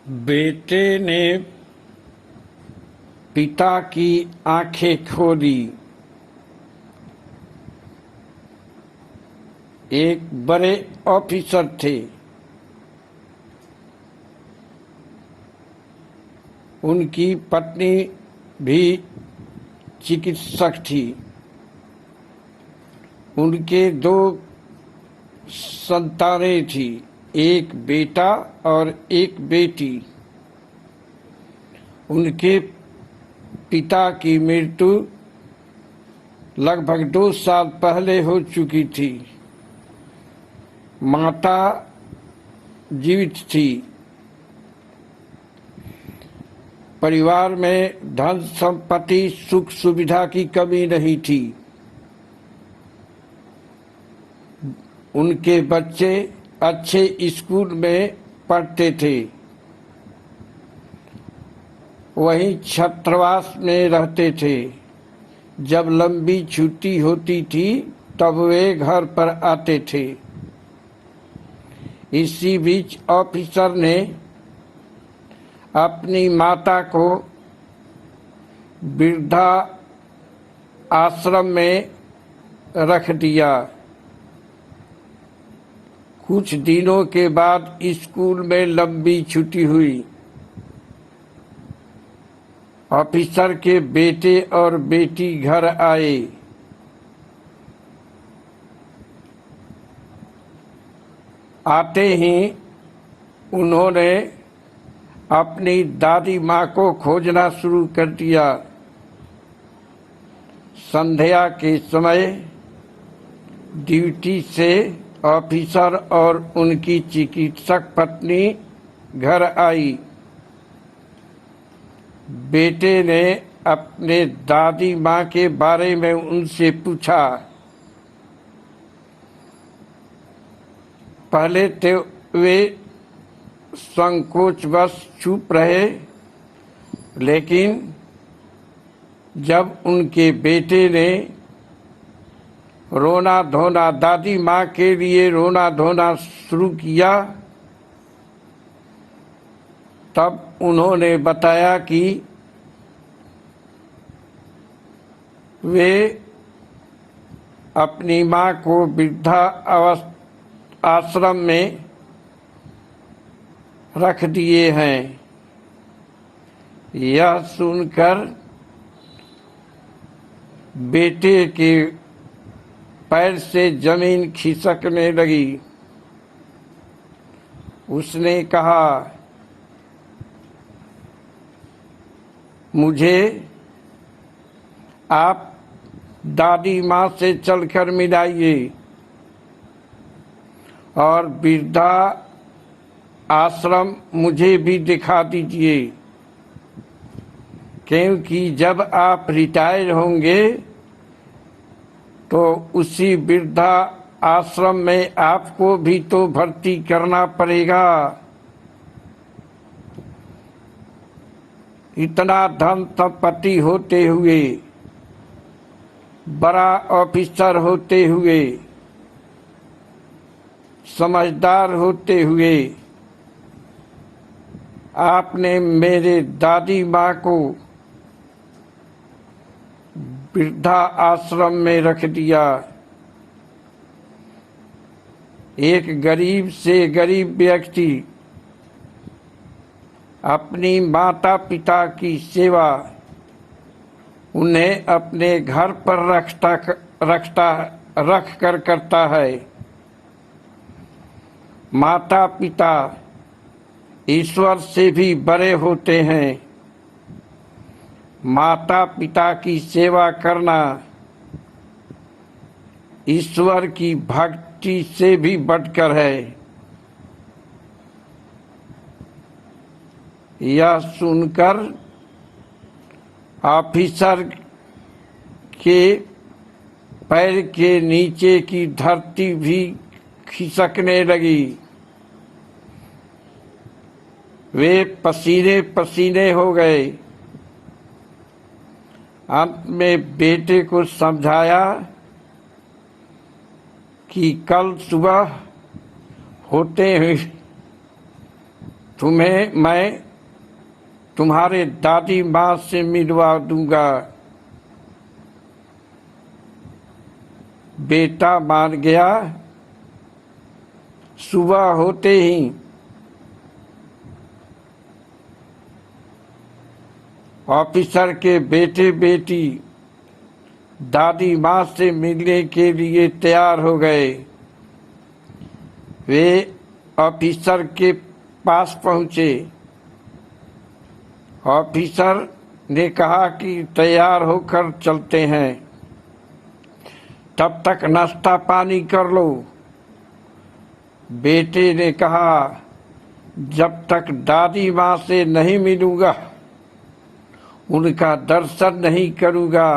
बेटे ने पिता की आंखें खोली। एक बड़े ऑफिसर थे। उनकी पत्नी भी चिकित्सक थी। उनके दो संतानें थी, एक बेटा और एक बेटी। उनके पिता की मृत्यु लगभग 2 साल पहले हो चुकी थी। माता जीवित थी। परिवार में धन संपत्ति सुख सुविधा की कमी नहीं थी। उनके बच्चे अच्छे स्कूल में पढ़ते थे। वहीं छात्रावास में रहते थे। जब लंबी छुट्टी होती थी तब वे घर पर आते थे। इसी बीच ऑफिसर ने अपनी माता को वृद्धा आश्रम में रख दिया। कुछ दिनों के बाद स्कूल में लंबी छुट्टी हुई। ऑफिसर के बेटे और बेटी घर आए। आते ही उन्होंने अपनी दादी माँ को खोजना शुरू कर दिया। संध्या के समय ड्यूटी से ऑफिसर और उनकी चिकित्सक पत्नी घर आई। बेटे ने अपने दादी माँ के बारे में उनसे पूछा। पहले तो वे संकोचवश चुप रहे, लेकिन जब उनके बेटे ने रोना धोना दादी माँ के लिए रोना धोना शुरू किया, तब उन्होंने बताया कि वे अपनी माँ को वृद्धा आश्रम में रख दिए हैं। यह सुनकर बेटे के पैर से जमीन खिसकने लगी। उसने कहा, मुझे आप दादी माँ से चलकर मिलाइए और वृद्धा आश्रम मुझे भी दिखा दीजिए, क्योंकि जब आप रिटायर होंगे तो उसी वृद्धा आश्रम में आपको भी तो भर्ती करना पड़ेगा। इतना धन संपत्ति होते हुए, बड़ा ऑफिसर होते हुए, समझदार होते हुए आपने मेरे दादी माँ को वृद्धा आश्रम में रख दिया। एक गरीब से गरीब व्यक्ति अपनी माता पिता की सेवा उन्हें अपने घर पर रख कर करता है। माता पिता ईश्वर से भी बड़े होते हैं। माता पिता की सेवा करना ईश्वर की भक्ति से भी बढ़कर है। यह सुनकर ऑफिसर के पैर के नीचे की धरती भी खिसकने लगी। वे पसीने पसीने हो गए। अंत में बेटे को समझाया कि कल सुबह होते हुए तुम्हें मैं तुम्हारे दादी माँ से मिलवा दूंगा। बेटा मान गया। सुबह होते ही ऑफिसर के बेटे बेटी दादी माँ से मिलने के लिए तैयार हो गए। वे ऑफिसर के पास पहुँचे। ऑफिसर ने कहा कि तैयार होकर चलते हैं, तब तक नाश्ता पानी कर लो। बेटे ने कहा, जब तक दादी माँ से नहीं मिलूंगा, उनका दर्शन नहीं करूंगा,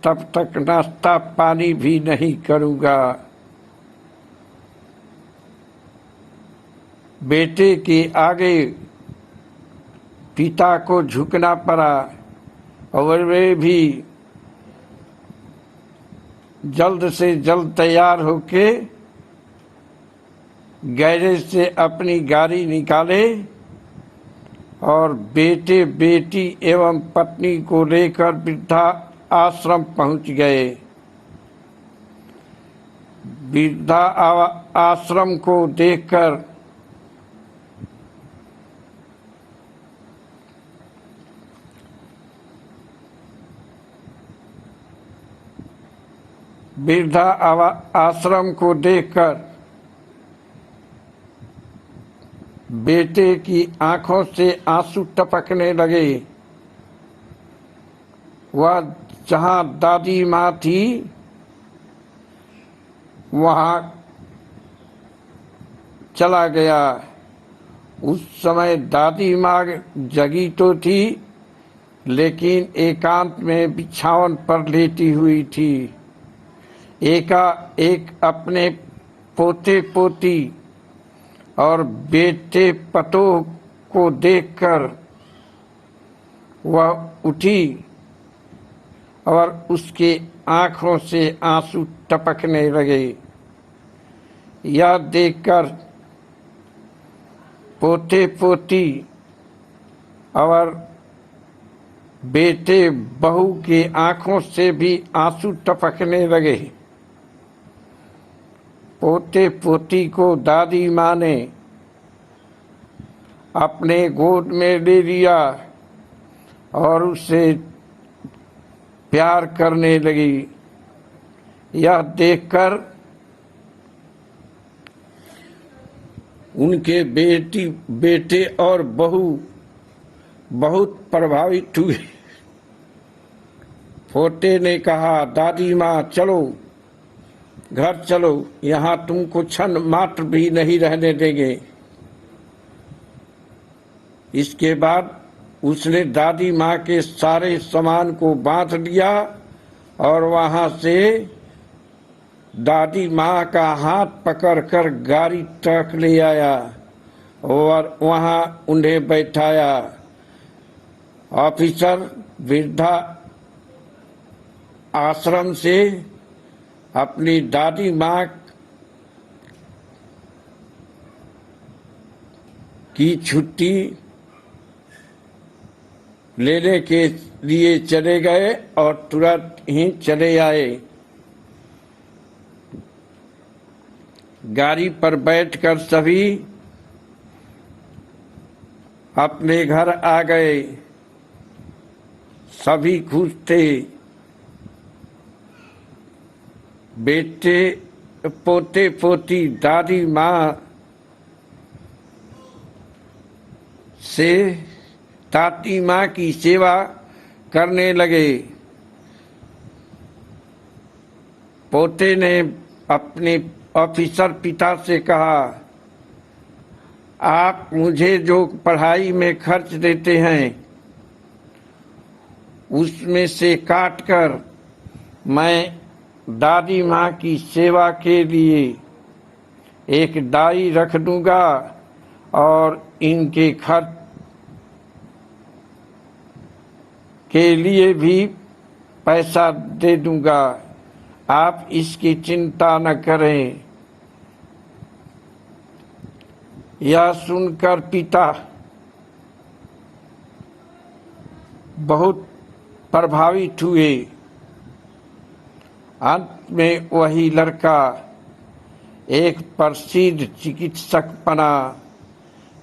तब तक नाश्ता पानी भी नहीं करूंगा। बेटे के आगे पिता को झुकना पड़ा और वे भी जल्द से जल्द तैयार होके गैरेज से अपनी गाड़ी निकाले और बेटे बेटी एवं पत्नी को लेकर वृद्धा आश्रम पहुंच गए। वृद्धा आश्रम को देखकर वृद्धा आश्रम को देखकर बेटे की आंखों से आंसू टपकने लगे। वह जहां दादी माँ थी वहां चला गया। उस समय दादी माँ जगी तो थी, लेकिन एकांत में बिछावन पर लेटी हुई थी। एकाएक अपने पोते पोती और बेटे पतोह को देखकर वह उठी और उसके आंखों से आंसू टपकने लगे। यह देखकर पोते पोती और बेटे बहू के आंखों से भी आंसू टपकने लगे। पोते पोती को दादी माँ ने अपने गोद में ले लिया और उसे प्यार करने लगी। यह देखकर उनके बेटे और बहू बहुत प्रभावित हुए। पोते ने कहा, दादी माँ चलो घर चलो, यहाँ तुमको क्षण मात्र भी नहीं रहने देंगे। इसके बाद उसने दादी माँ के सारे सामान को बांध लिया और वहां से दादी माँ का हाथ पकड़कर गाड़ी तक ले आया और वहां उन्हें बैठाया। ऑफिसर वृद्धा आश्रम से अपनी दादी माँ की छुट्टी लेने के लिए चले गए और तुरंत ही चले आए। गाड़ी पर बैठकर सभी अपने घर आ गए। सभी खुश थे। बेटे पोते पोती दादी माँ से दादी माँ की सेवा करने लगे। पोते ने अपने ऑफिसर पिता से कहा, आप मुझे जो पढ़ाई में खर्च देते हैं उसमें से काटकर मैं दादी माँ की सेवा के लिए एक डायरी रख दूंगा और इनके खर्च के लिए भी पैसा दे दूंगा। आप इसकी चिंता न करें। यह सुनकर पिता बहुत प्रभावित हुए। अंत में वही लड़का एक प्रसिद्ध चिकित्सक बना,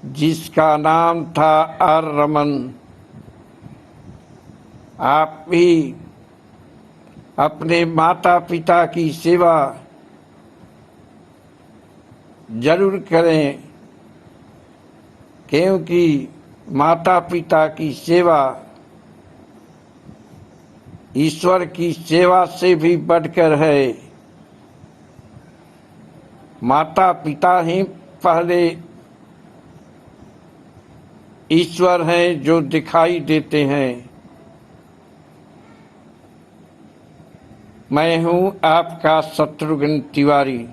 जिसका नाम था आर रमन। आप भी अपने माता पिता की सेवा जरूर करें, क्योंकि माता पिता की सेवा ईश्वर की सेवा से भी बढ़कर है। माता पिता ही पहले ईश्वर हैं जो दिखाई देते हैं। मैं हूं आपका शत्रुघ्न तिवारी।